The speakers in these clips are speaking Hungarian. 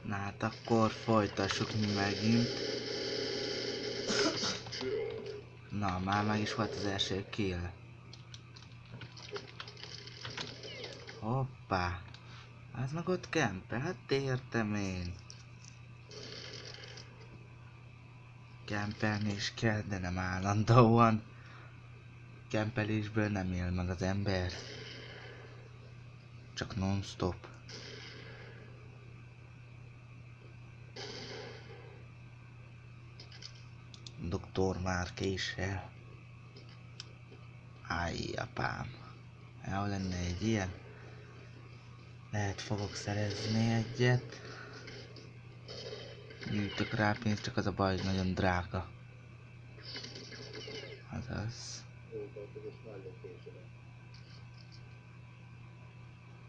Na hát akkor folytassuk mi megint. Na, már meg is volt az első kill. Hoppá. Az meg ott kempel, hát értem én. Kempelni is kell, de nem állandóan. Kempelésből nem él meg az ember. Csak non-stop. Doktor már késel. Áj, apám. Ha lenne egy ilyen, lehet fogok szerezni egyet. Gyűjtök rá pénzt, csak az a baj, hogy nagyon drága. Azaz.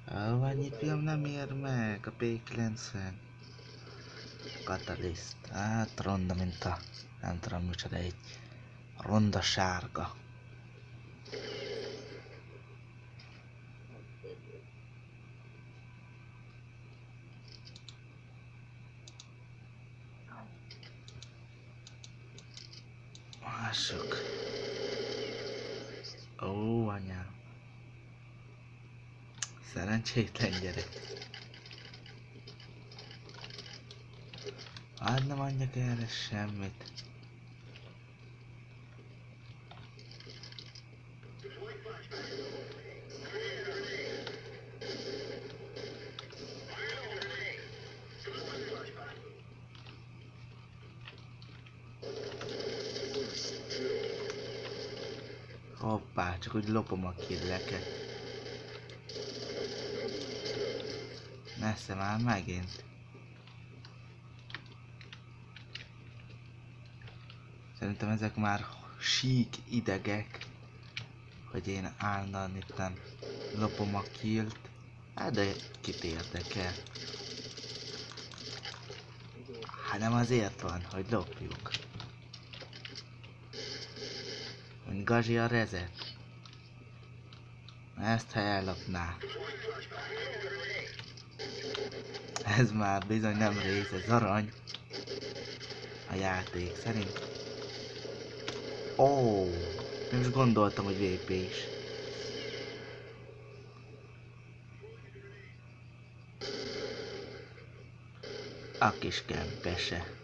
Annyi film nem ér meg, a P90. Catalyst. Hát ronda, mint a... nem tudom micsoda, egy ronda sárga. Lássuk. Ó, anyám. Szerencsétlen gyerek. Hát nem adjak erre semmit. Hoppá, csak úgy lopom a killeket. Messze már megint. Szerintem ezek már sík idegek, hogy én állandóan itten lopom a killt. Hát de kit érdekel? Hát nem azért van, hogy lopjuk. Mint Gazi a rezet. Ezt ha ellopná. Ez már bizony nem rész, ez arany. A játék szerint. Ó, nem is gondoltam, hogy VP is. A kis kempese.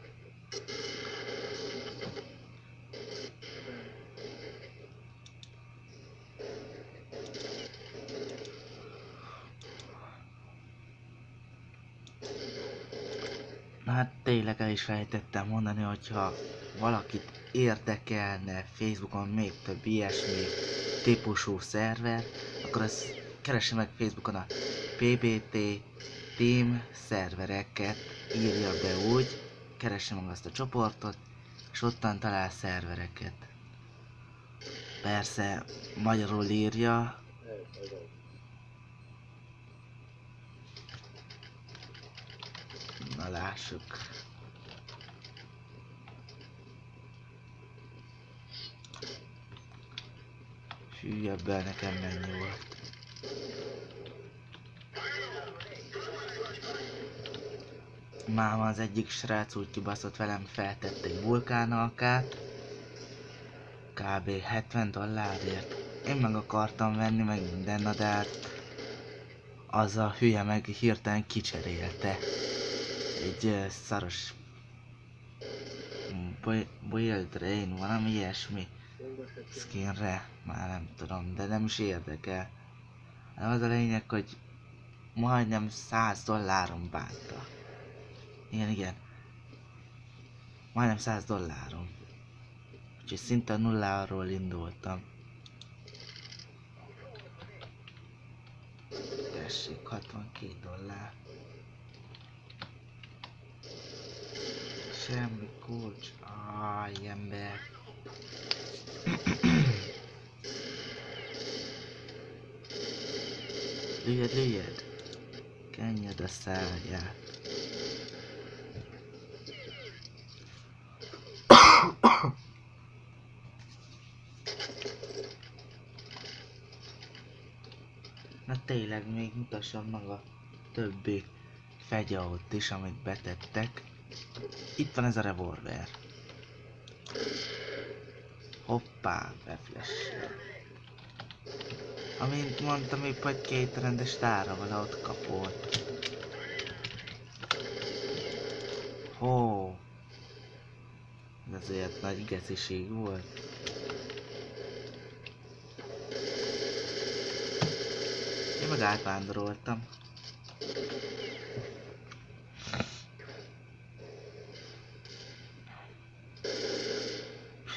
Na hát tényleg el is fejtettem mondani, hogyha valakit érdekelne Facebookon még több ilyesmi típusú szerver, akkor azt keresse meg Facebookon a PBT Team szervereket, írja be úgy, keresse meg azt a csoportot, és ottan talál szervereket. Persze magyarul írja. Na lássuk. Hű, ebből nekem mennyi volt. Máma az egyik srác úgy kibaszott velem, feltette egy vulkánalkát. Kb. $70. Én meg akartam venni, meg minden, na de hát az a hülye meg hirtelen kicserélte. Egy szaros Boiled Rain, valami ilyesmi skinre, már nem tudom, de nem is érdekel. Az a lényeg, hogy majdnem $100 bánta. Igen. Majdnem $100. Úgyhogy szinte nulláról indultam. Tessék, $62. Semmi kulcs. Áj, ember. Lőjed. Kenjed a száját. Na tényleg, még mutassam meg a többi fegyalt is, amit betettek. Itt van ez a revolver. Hoppá, beflash. Amint mondtam, épp hogy két rendes tárra ott kapott. Hó. Ez azért nagy geciség volt. Én meg átvándoroltam.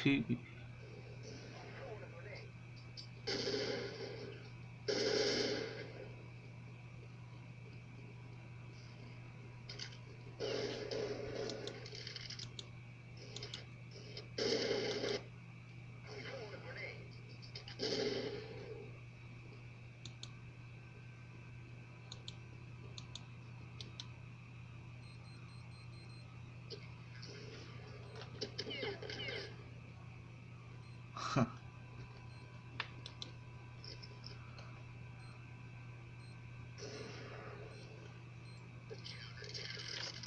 Hű.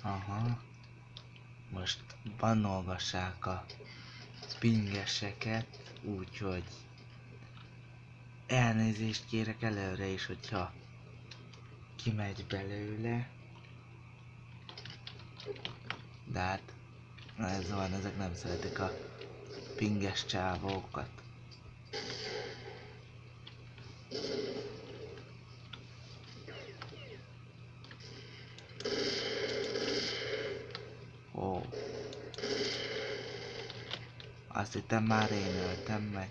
Aha. Most bannolgassák a pingeseket, úgyhogy elnézést kérek előre is, hogyha kimegy belőle. De hát ez van, ezek nem szeretik a pinges csávókat. Ó. Azt hittem már én öltem meg.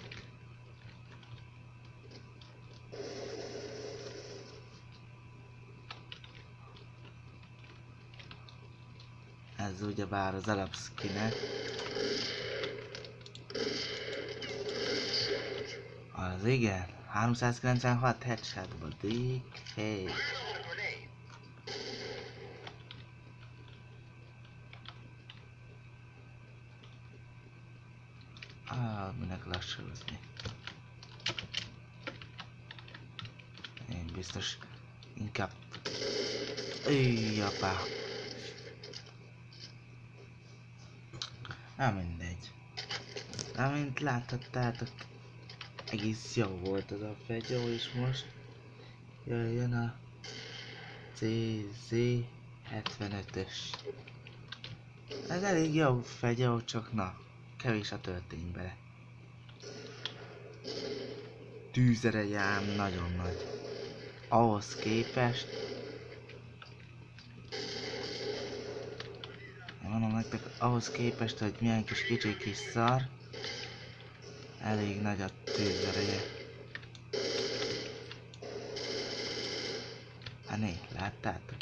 Ez ugyebár az alapszkine. Az igen, 396 headshotba dik, hey. Minek lassúzni. Én biztos inkább... Japá. Mindegy. Amint láthattátok, egész jó volt az a fegyó, és most jöjjön a CZ75-ös. Ez elég jó fegyó, csak na, kevés a töltény bele. Tűzereje ám nagyon nagy. Ahhoz képest... Én mondom nektek, ahhoz képest, hogy milyen kis szar, elég nagy a tűzereje. Né, láttátok?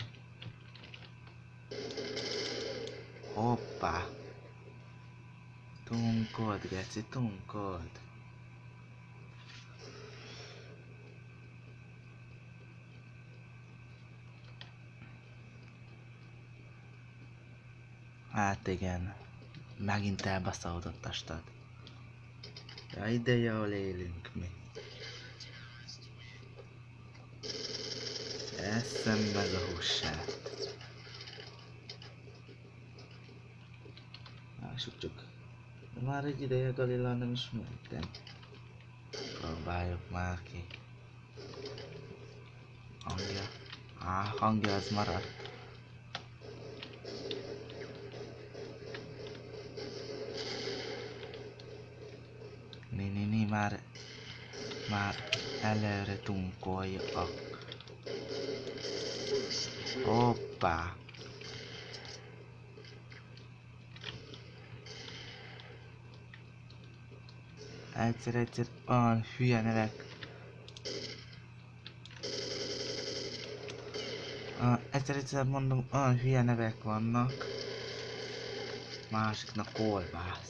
Hoppá! Tunkod, geci, tunkod! Hát igen, megint elbaszódott a stad. Ja, ide jól élünk mi. Eszem meg a hússát. Lássuk csak. Már egy ideje Galila nem is mentem. Próbáljuk már ki. Hangja. Hangja az maradt. Már előre tunkoljak. Hoppá! Egyszer olyan hülye nevek. Egyszer mondom, olyan hülye nevek vannak. Másiknak kolbász.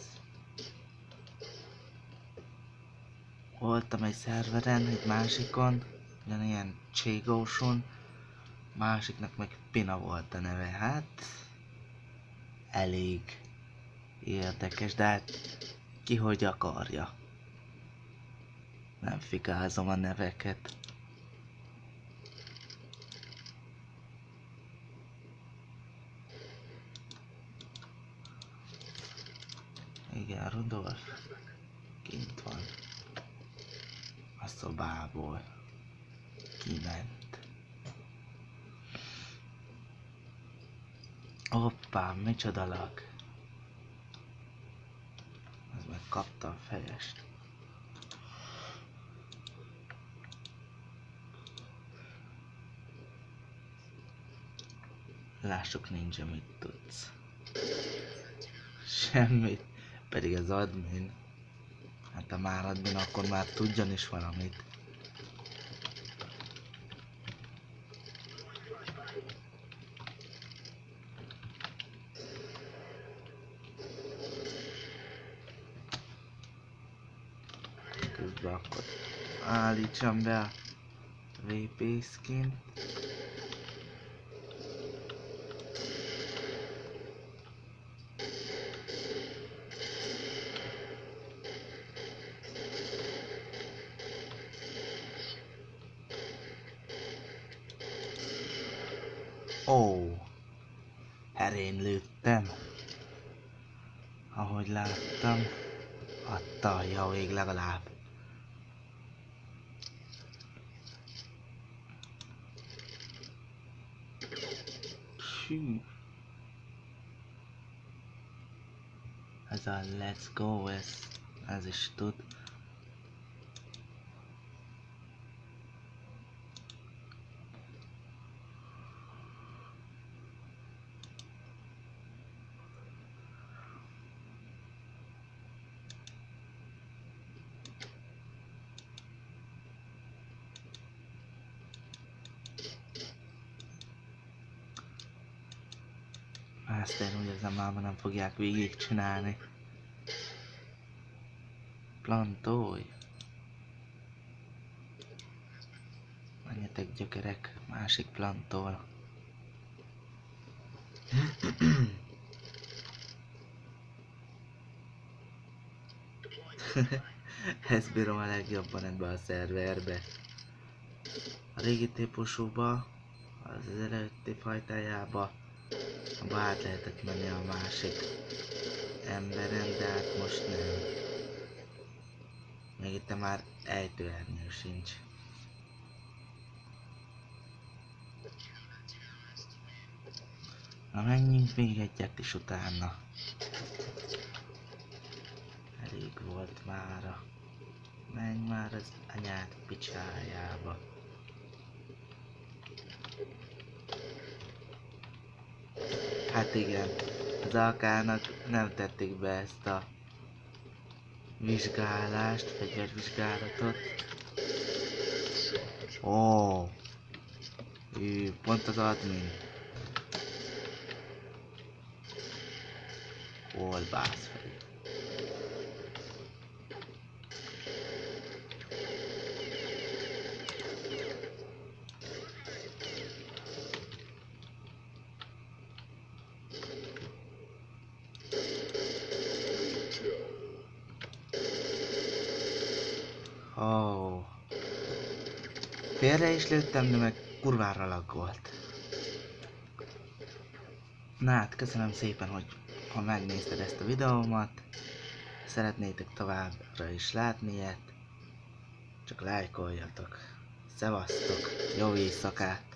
Voltam egy szerveren, egy másikon, ugyanilyen Cségóson, másiknak meg Pina volt a neve. Hát elég érdekes, de hát ki hogy akarja. Nem fikázom a neveket. Igen, Rudolf kint van. A szobából kiment. Hoppá, micsoda lag. Az meg kapta a fejest. Lássuk, ninja, mit tudsz. Semmit. Pedig az admin. Hát ha már admin, akkor már tudjon is valamit. Közben akkor állítsam be a VP skin. Ó, herén lőttem. Ahogy láttam, adta a javég legalább. Hű. Ez a let's go, ez is tud. Master, úgy érzem, már nem fogják végigcsinálni. Plantolj! Menjetek gyökerek, másik plantol. Ezt bírom a legjobban ebbe a szerverbe. A régi típusúba, az előtti fajtájába, át lehetett menni a másik emberen, de hát most nem. Még itt már ejtőernyő sincs. Na menjünk még egyet is utána. Elég volt mára. Menj már az anyád picsájába. Hát igen, az AK-nak nem tették be ezt a vizsgálást, fegyvervizsgálatot. Ó, pont az admin. Hol bász fel? Ó. Félre is lőttem, de meg kurvára lag volt. Na hát, köszönöm szépen, hogy ha megnézted ezt a videómat. Szeretnétek továbbra is látni ilyet, csak lájkoljatok. Szevasztok, jó éjszakát!